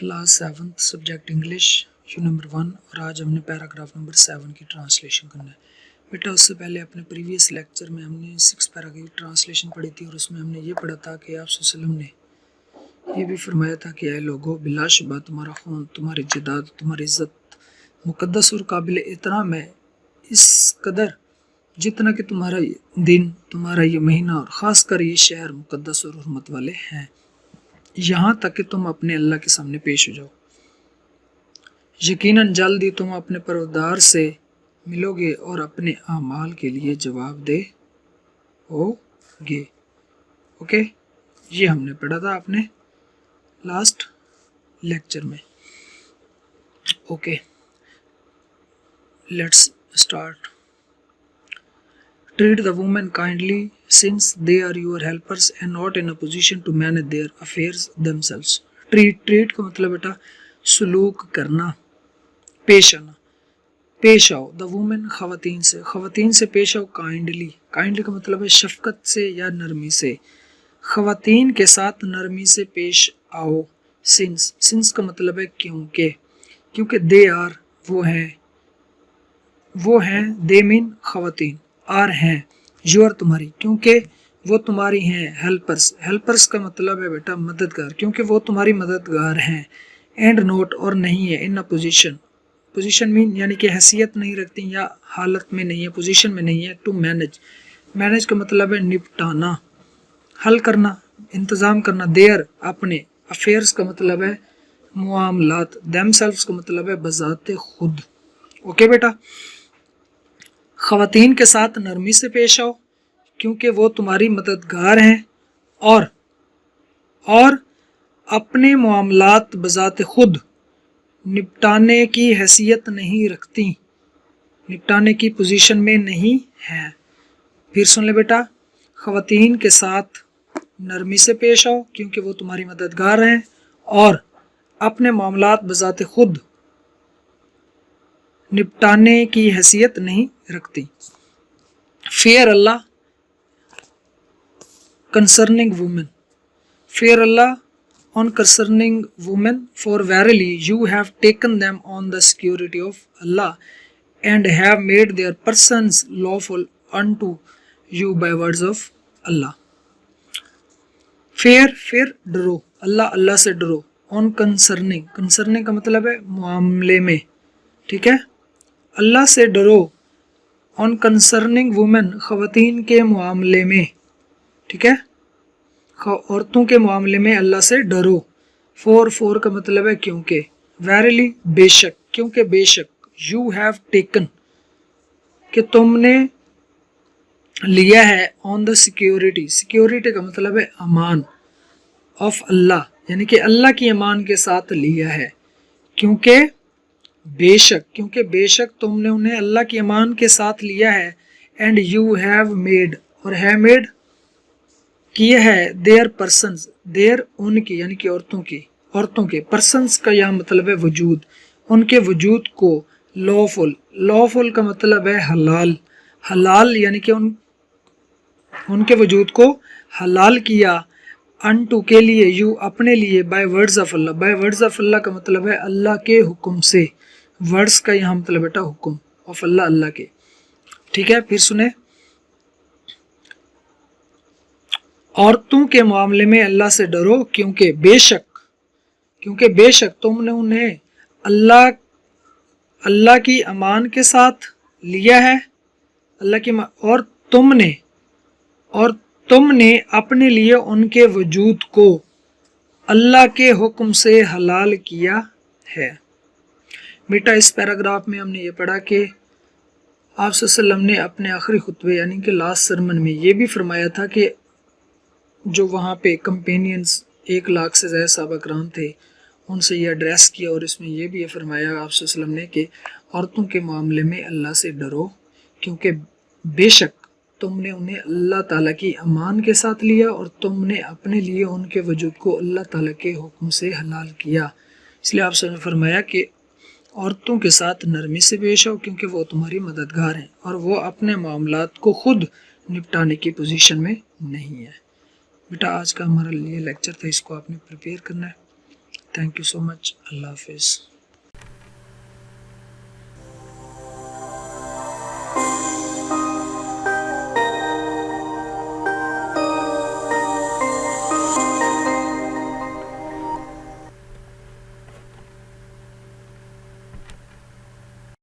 Class 7 subject English you number 1 और आज हमने पैराग्राफ नंबर 7 की ट्रांसलेशन करना है। बेटा उससे पहले अपने प्रीवियस लेक्चर में हमने 6 पैरा की ट्रांसलेशन पढ़ी थी और उसमें हमने ये पढ़ा था कि आप सल्लल्लाहु अलैहि वसल्लम ने ये भी फरमाया था कि ऐ लोगो बिलाशुबा तुम्हारा खून, तुम्हारी जदाद, तुम्हारी इज़्ज़त मुक़द्दस और काबिल एहतराम है इस कदर जितना कि तुम्हारा दिन, तुम्हारा ये महीना और ख़ास कर ये शहर मुक़द्दस और हुर्मत वाले हैं, यहाँ तक कि तुम अपने अल्लाह के सामने पेश हो जाओ। यकीनन जल्द ही तुम अपने परवरदिगार से मिलोगे और अपने आमाल के लिए जवाबदेह होगे। ओके, ये हमने पढ़ा था अपने लास्ट लेक्चर में। Okay, let's start. Treat the women kindly since they are your helpers and not in a position to manage their affairs themselves. Treat का मतलब बेटा सलूक करना, पेश आना, पेश आओ। The women खवातीन से पेश आओ काइंडली का मतलब है शफकत से या नरमी से। खवातीन के साथ नरमी से पेश आओ। सिंस का मतलब है क्योंकि दे आर वो हैं दे मीन खवातीन, आर हैं योर तुम्हारी, क्योंकि वो तुम्हारी हैं। हेल्पर्स का मतलब है बेटा मददगार, क्योंकि वो तुम्हारी मददगार हैं। एंड नोट और नहीं है इन अ पोजीशन मीन यानी कि हैसियत नहीं रखती या हालत में नहीं है, पोजीशन में नहीं है। टू मैनेज का मतलब है निपटाना, हल करना, इंतज़ाम करना। देयर अपने, अफेयर्स का मतलब है मुआमलात, देमसेल्व्स का मतलब है बजाते खुद। ओके बेटा, खवातीन के साथ नरमी से पेश आओ क्योंकि वो तुम्हारी मददगार हैं और अपने मामलात बजाते खुद निपटाने की हैसियत नहीं रखती, निपटाने की पोजीशन में नहीं है। फिर सुन ले बेटा, खवातीन के साथ नरमी से पेश आओ क्योंकि वो तुम्हारी मददगार हैं और अपने मामलात बजाते खुद निपटाने की हैसियत नहीं रखती। Fear Allah concerning women, fear Allah on concerning women, for verily you have taken them on the security of Allah and have made their persons lawful unto you by words of Allah. Fear डरो, Allah से डरो। On concerning का मतलब है मामले में, ठीक है। अल्लाह से डरो ऑन कंसर्निंग वुमेन, खवातीन के मामले में, ठीक है, औरतों के मामले में अल्लाह से डरो। फॉर का मतलब है क्योंकि, वेरिली बेशक, क्योंकि बेशक, यू हैव टेकन कि तुमने लिया है, ऑन द सिक्योरिटी का मतलब है अमान, ऑफ अल्लाह यानी कि अल्लाह की अमान के साथ लिया है। क्योंकि बेशक तुमने उन्हें अल्लाह की अमान के साथ लिया है। एंड यू हैव मेड, और है मेड किया है, देयर पर्सन्स, देयर उनकी यानी कि औरतों के पर्सन्स का यह मतलब है वजूद, उनके वजूद को लॉफुल का मतलब है हलाल यानी कि उनके वजूद को हलाल किया। अनटू के लिए, यू अपने लिए, बाय वर्ड्स ऑफ अल्लाह का मतलब है अल्लाह के हुक्म से। वर्ड्स का यहाँ मतलब बेटा हुक्म, ऑफ अल्लाह के, ठीक है। फिर सुने, औरतों के मामले में अल्लाह से डरो क्योंकि बेशक तुमने उन्हें अल्लाह की अमान के साथ लिया है, अल्लाह की, और तुमने अपने लिए उनके वजूद को अल्लाह के हुक्म से हलाल किया है। बेटा इस पैराग्राफ में हमने ये पढ़ा कि आप सल्लल्लाहु अलैहि वसल्लम ने अपने आखिरी खुतबे यानी कि लास्ट सरमन में ये भी फरमाया था कि जो वहाँ पे कंपेनियंस 1 लाख से ज़्यादा सहाबा कराम थे उनसे ये एड्रेस किया और इसमें ये भी फरमाया आप सल्लल्लाहु अलैहि वसल्लम ने कि औरतों के मामले में अल्लाह से डरो क्योंकि बेशक तुमने उन्हें अल्लाह ताला की अमान के साथ लिया और तुमने अपने लिए उनके वजूद को अल्लाह ताला के हुक्म से हलाल किया। इसलिए आप ने फरमाया कि औरतों के साथ नरमी से पेश आओ क्योंकि वो तुम्हारी मददगार हैं और वो अपने मामलात को खुद निपटाने की पोजीशन में नहीं है। बेटा आज का हमारा लिए लेक्चर था, इसको आपने प्रिपेयर करना है। تھینک یو سو مچ. اللہ حافظ.